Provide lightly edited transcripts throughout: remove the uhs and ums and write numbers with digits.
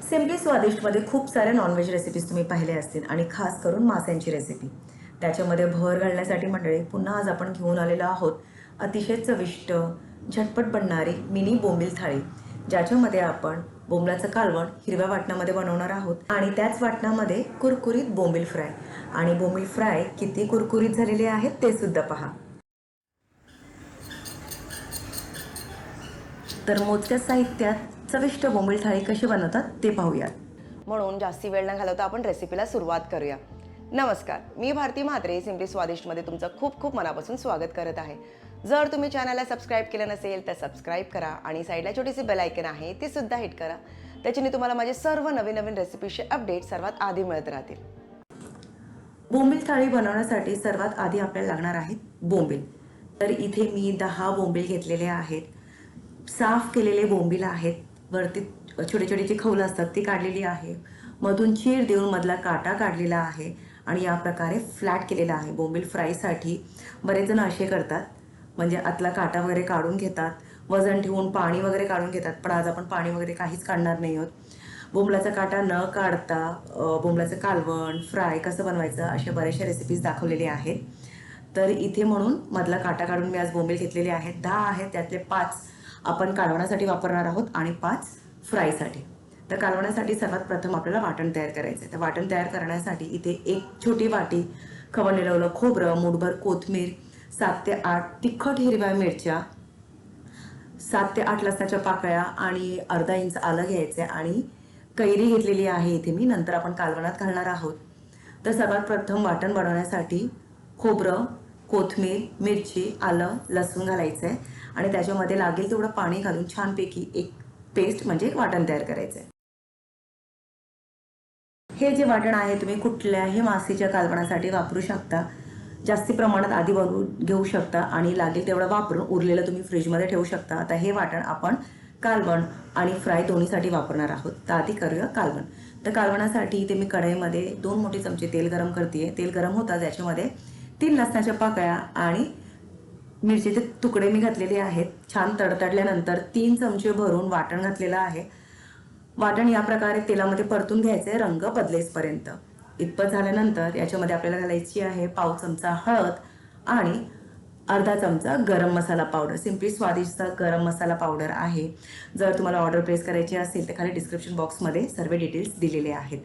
Simply स्वादिष्टमध्ये खूप साऱ्या non veg recipes तुम्ही पाहिल्या असतील आणि खास करून माशांची रेसिपी त्याच्यामध्ये भर घालण्यासाठी मंडळी पुन्हा आज आपण घेऊन आलेलो आहोत अतिशय चविष्ट झटपट बनणारी मिनी बोंबील थाळी, ज्याच्यामध्ये आपण बोंबलाचं कालवण हिरव्या वाटणामध्ये बनवणार आहोत आणि त्याच वाटणामध्ये कुरकुरीत बोंबील फ्राय. आणि बोंबील फ्राय किती कुरकुरीत झालेले आहेत ते सुद्धा पहा. तर मोजक्या साहित्यात चविष्ट बोंबील थाळी कशी बनवतात ते पाहूयात. म्हणून जास्ती वेळ न घालवता आपण रेसिपीला सुरुवात करूया. नमस्कार, मी भारती म्हात्रे सिम्पली स्वादिष्टमध्ये तुमचं खूप खूप मनापासून स्वागत करत आहे. जर तुम्ही चॅनलला सबस्क्राईब केलं नसेल तर सबस्क्राईब करा आणि साईडला छोटीशी बेल आयकन आहे ती सुद्धा हिट करा. त्याच्याने तुम्हाला माझे सर्व नवीन नवीन रेसिपीचे अपडेट सर्वात आधी मिळत राहतील. बोंबील थाळी बनवण्यासाठी सर्वात आधी आपल्याला लागणार आहेत बोंबील. तर इथे मी 10 बोंबील घेतलेले आहेत. साफ केलेले बोंबील आहेत. वरती छोटे छोटे जे खौल असतात ती काढलेली आहे. मधून चीर देऊन मधला काटा काढलेला आहे आणि या प्रकारे फ्लॅट केलेला आहे. बोंबील फ्रायसाठी बरेच जण असे करतात, म्हणजे आतला काटा वगैरे काढून घेतात, वजन ठेवून पाणी वगैरे काढून घेतात. पण आज आपण पाणी वगैरे काहीच काढणार नाही आहोत. बोंबलाचा काटा न काढता बोंबलाचं कालवण फ्राय कसं बनवायचं अशा बऱ्याचशा रेसिपीज दाखवलेल्या आहेत. तर इथे म्हणून मधला काटा काढून मी आज बोंबील घेतलेले आहेत. 10 आहेत, त्यातले 5 आपण कालवणासाठी वापरणार आहोत आणि 5 फ्रायसाठी. तर कालवणासाठी सर्वात प्रथम आपल्याला वाटण तयार करायचं आहे. तर वाटण तयार करण्यासाठी इथे एक छोटी वाटी खवणलेलं खोबरं, मूठभर कोथिंबीर, 7 ते 8 तिखट हिरव्या मिरच्या, 7 ते 8 लसणाच्या पाकळ्या आणि अर्धा इंच आलं घ्यायचं आणि कैरी घेतलेली आहे इथे मी. नंतर आपण कालवणात घालणार आहोत. तर सर्वात प्रथम वाटण बनवण्यासाठी खोबरं, कोथिंबीर, मिरची, आलं, लसूण घालायचं आहे आणि त्याच्यामध्ये लागेल तेवढं पाणी घालून छानपैकी एक पेस्ट म्हणजे वाटण तयार करायचं आहे. हे जे वाटण आहे तुम्ही कुठल्याही मासेच्या कालवणासाठी वापरू शकता. जास्ती प्रमाणात आधी बनवून घेऊ शकता आणि लागेल तेवढं वापरून उरलेलं तुम्ही फ्रीजमध्ये ठेवू शकता. आता हे वाटण आपण कालवण आणि फ्राय दोन्हीसाठी वापरणार आहोत. तर आधी करूया कालवण. तर कालवणासाठी इथे मी कढईमध्ये 2 मोठे चमचे तेल गरम करते. तेल गरम होताच याच्यामध्ये 3 लसणाच्या पाकळ्या आणि मिरचीचे तुकडे मी घातलेले आहेत. छान तडतडल्यानंतर 3 चमचे भरून वाटण घातलेलं आहे. वाटण या प्रकारे तेलामध्ये परतून घ्यायचे रंग बदलेसपर्यंत. इतपत झाल्यानंतर याच्यामध्ये आपल्याला घालायची आहे पाव चमचा हळद आणि अर्धा चमचा गरम मसाला पावडर. सिम्पली स्वादिष्टचा गरम मसाला पावडर आहे. जर तुम्हाला ऑर्डर प्लेस करायची असेल तर खाली डिस्क्रिप्शन बॉक्समध्ये सर्व डिटेल्स दिलेले आहेत.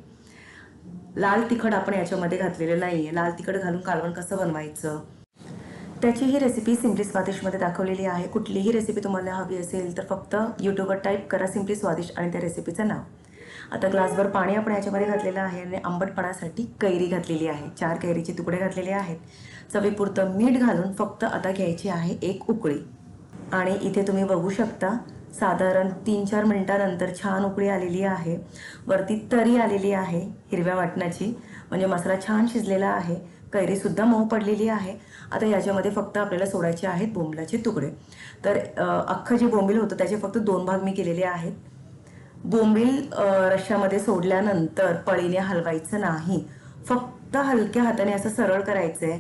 लाल तिखट आपण याच्यामध्ये घातलेलं नाही आहे. लाल तिखट घालून कालवण कसं बनवायचं त्याची ही रेसिपी सिम्पली स्वादिष्टमध्ये दाखवलेली आहे. कुठलीही रेसिपी तुम्हाला हवी असेल तर फक्त यूट्यूबवर टाईप करा सिम्पली स्वादिष्ट आणि त्या रेसिपीचं नाव. आता ग्लासभर पाणी आपण याच्यामध्ये घातलेलं आहे आणि आंबटपणासाठी कैरी घातलेली आहे. 4 कैरीचे तुकडे घातलेले आहेत. चवीपुरतं मीठ घालून फक्त आता घ्यायची आहे एक उकळी. आणि इथे तुम्ही बघू शकता साधारण 3-4 मिनिटानंतर छान उकळी आलेली आहे. वरती तरी आलेली आहे हिरव्या वाटणाची, म्हणजे मसाला छान शिजलेला आहे. कैरीसुद्धा मऊ पडलेली आहे. आता याच्यामध्ये फक्त आपल्याला सोडायचे आहेत बोंबलाचे तुकडे. तर अख्खं जे बोंबील होतं त्याचे फक्त 2 भाग मी केलेले आहेत. बोंबील रश्श्यामध्ये सोडल्यानंतर पळीने हलवायचं नाही. फक्त हलक्या हाताने असं सरळ करायचं आहे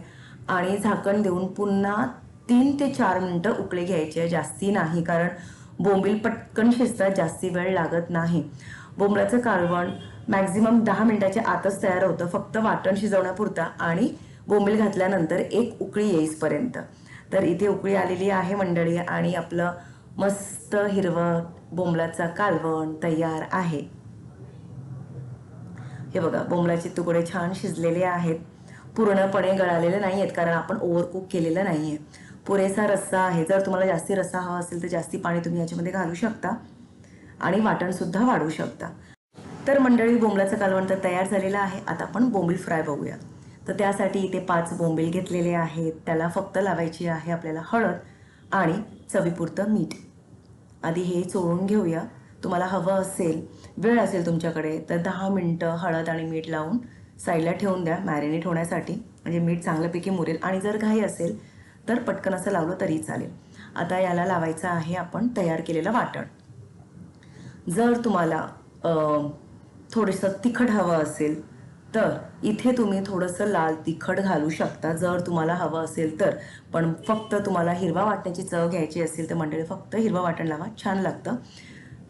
आणि झाकण देऊन पुन्हा 3 ते 4 मिनिटं उकळी घ्यायची आहे, जास्ती नाही. कारण बोंबील पटकन शिजतात, जास्ती वेळ लागत नाही. बोंबलाचं कालवण मॅक्झिमम 10 मिनिटाच्या आतच तयार होतं, फक्त वाटण शिजवण्यापुरता आणि बोंबील घातल्यानंतर एक उकळी येईसपर्यंत. तर इथे उकळी आलेली आहे मंडळी आणि आपलं मस्त हिरवं बोंबलाचा कालवण तयार आहे. हे बघा, बोंबलाचे तुकडे छान शिजलेले आहेत. पूर्णपणे गळालेले नाही आहेत कारण आपण ओव्हरकुक केलेलं नाही आहे. पुरेसा रस्सा आहे. जर तुम्हाला जास्ती रस्सा हवा असेल तर जास्ती पाणी तुम्ही याच्यामध्ये घालू शकता आणि वाटणसुद्धा वाढवू शकता. तर मंडळी बोंबलाचं कालवण तर तयार झालेलं आहे. आता आपण बोंबील फ्राय बघूया. तर त्यासाठी इथे 5 बोंबील घेतलेले आहेत. त्याला फक्त लावायची आहे आपल्याला हळद आणि चवीपुरतं मीठ. आधी हे चोळून घेऊया. तुम्हाला हवं असेल, वेळ असेल तुमच्याकडे तर 10 मिनिटं हळद आणि मीठ लावून साईडला ठेवून द्या मॅरिनेट होण्यासाठी, म्हणजे मीठ चांगल्यापैकी मुरेल. आणि जर घाई असेल तर पटकन असं लावलं तरी चालेल. आता याला लावायचं आहे आपण तयार केलेलं वाटण. जर तुम्हाला थोडंसं तिखट हवं असेल तर इथे तुम्ही थोडंसं लाल तिखट घालू शकता जर तुम्हाला हवं असेल तर. पण फक्त तुम्हाला हिरवा वाटण्याची चव घ्यायची असेल तर मंडळी फक्त हिरवा वाटण लावा, छान लागतं.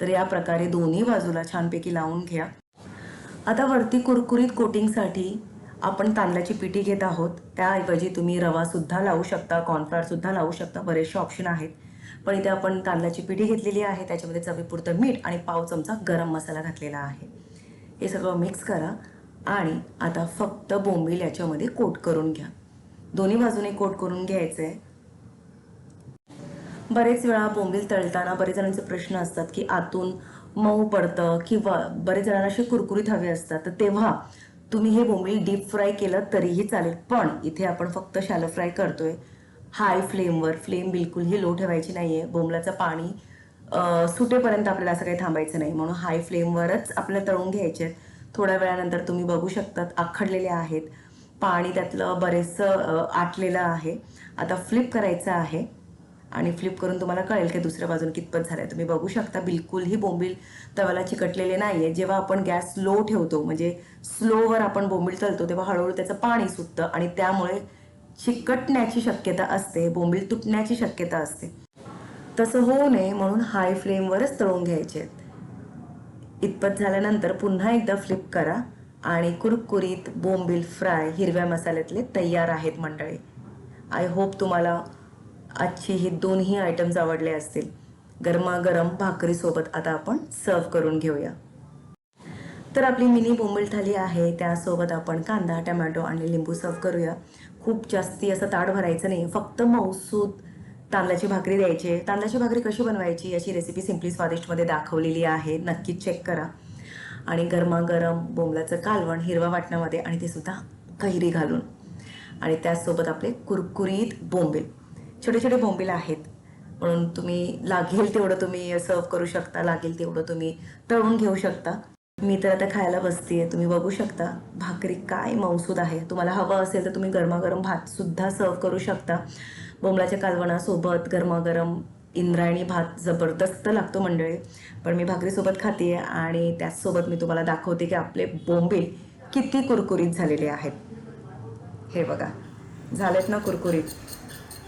तर या प्रकारे दोन्ही बाजूला छानपैकी लावून घ्या. आता वरती कुरकुरीत कोटिंगसाठी आपण तांदळाची पिठी घेत आहोत. त्याऐवजी तुम्ही रवासुद्धा लावू शकता, कॉर्नफ्लॉवरसुद्धा लावू शकता, बरेचसे ऑप्शन आहेत. पण इथे आपण तांदळाची पिठी घेतलेली आहे, त्याच्यामध्ये चवीपुरतं मीठ आणि पाव चमचा गरम मसाला घातलेला आहे. हे सगळं मिक्स करा आणि आता फक्त बोंबील याच्यामध्ये कोट करून घ्या. दोन्ही बाजूने कोट करून घ्यायचं आहे. बरेच वेळा बोंबील तळताना बरेच जणांचे प्रश्न असतात की आतून मऊ पडतं किंवा बरेच जणांना असे कुरकुरीत हवे असतात, तर तेव्हा तुम्ही हे बोंबील डीप फ्राय केलं तरीही चालेल. पण इथे आपण फक्त शॅलो फ्राय करतोय हाय फ्लेमवर. फ्लेम बिलकुलही लो ठेवायची नाही आहे. बोंबलाचं पाणी सुटेपर्यंत आपल्याला असं काही थांबायचं नाही, म्हणून हाय फ्लेमवरच आपल्याला तळून घ्यायचे आहेत. थोड्या वेळानंतर तुम्ही बघू शकतात आखडलेले आहेत, पाणी त्यातलं बरेचसं आटलेलं आहे. आता फ्लिप करायचं आहे आणि फ्लिप करून तुम्हाला कळेल की दुसऱ्या बाजून कितपत झालं आहे. तुम्ही बघू शकता बिलकुलही बोंबील तव्याला चिकटलेले नाही आहे. जेव्हा आपण गॅस लो ठेवतो म्हणजे स्लोवर आपण बोंबील तळतो तेव्हा हळूहळू त्याचं पाणी सुटतं आणि त्यामुळे चिकटण्याची शक्यता असते, बोंबील तुटण्याची शक्यता असते. तसं होऊ नये म्हणून हाय फ्लेमवरच तळून घ्यायचे आहेत. इतपत झाल्यानंतर पुन्हा एकदा फ्लिप करा आणि कुरकुरीत बोंबील फ्राय हिरव्या मसाल्यातले तयार आहेत मंडळी. आय होप तुम्हाला आजची ही दोन्ही आयटम्स आवडले असतील. गरमागरम भाकरीसोबत आता आपण सर्व करून घेऊया. तर आपली मिनी बोंबील थाली आहे, त्यासोबत आपण कांदा, टमॅटो आणि लिंबू सर्व करूया. खूप जास्ती असं ताट भरायचं नाही, फक्त मऊसूद तांदळाची भाकरी द्यायची. तांदळाची भाकरी कशी बनवायची याची रेसिपी सिम्पली स्वादिष्टमध्ये दाखवलेली आहे, नक्कीच चेक करा. आणि गरमागरम बोंबलाचं कालवण हिरवा वाटणामध्ये आणि ते सुद्धा कैरी घालून आणि त्याचसोबत आपले कुरकुरीत बोंबील. छोटे छोटे बोंबील आहेत म्हणून तुम्ही लागेल तेवढं तुम्ही सर्व करू शकता, लागेल तेवढं तुम्ही तळून घेऊ शकता. मी तर आता खायला बसतेय, तुम्ही बघू शकता भाकरी काय मऊसूद आहे. तुम्हाला हवं असेल तर तुम्ही गरमागरम भातसुद्धा सर्व करू शकता. बोंबलाच्या कालवणासोबत गरमागरम इंद्रायणी भात जबरदस्त लागतो मंडळी. पण मी भाकरीसोबत खाते आणि त्याचसोबत मी तुम्हाला दाखवते की आपले बोंबील किती कुरकुरीत झालेले आहेत. हे बघा, झालेत ना कुरकुरीत.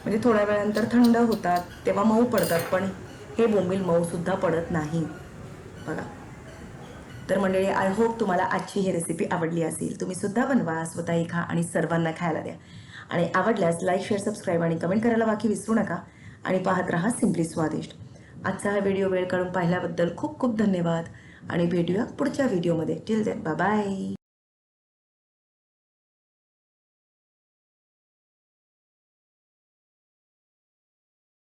म्हणजे थोड्या वेळानंतर थंड होतात तेव्हा मऊ पडतात, पण हे बोंबील मऊसुद्धा पडत नाही बघा. तर मंडळी आय होप तुम्हाला आजची ही रेसिपी आवडली असेल. तुम्ही सुद्धा बनवा, स्वतःही खा आणि सर्वांना खायला द्या. आणि आवडल्यास लाईक, शेअर, सबस्क्राईब आणि कमेंट करायला बाकी विसरू नका. आणि पाहत राहा सिम्पली स्वादिष्ट. आजचा हा व्हिडिओ वेळ काढून पाहिल्याबद्दल खूप खूप धन्यवाद आणि भेटूया पुढच्या व्हिडिओमध्ये. Till then bye bye.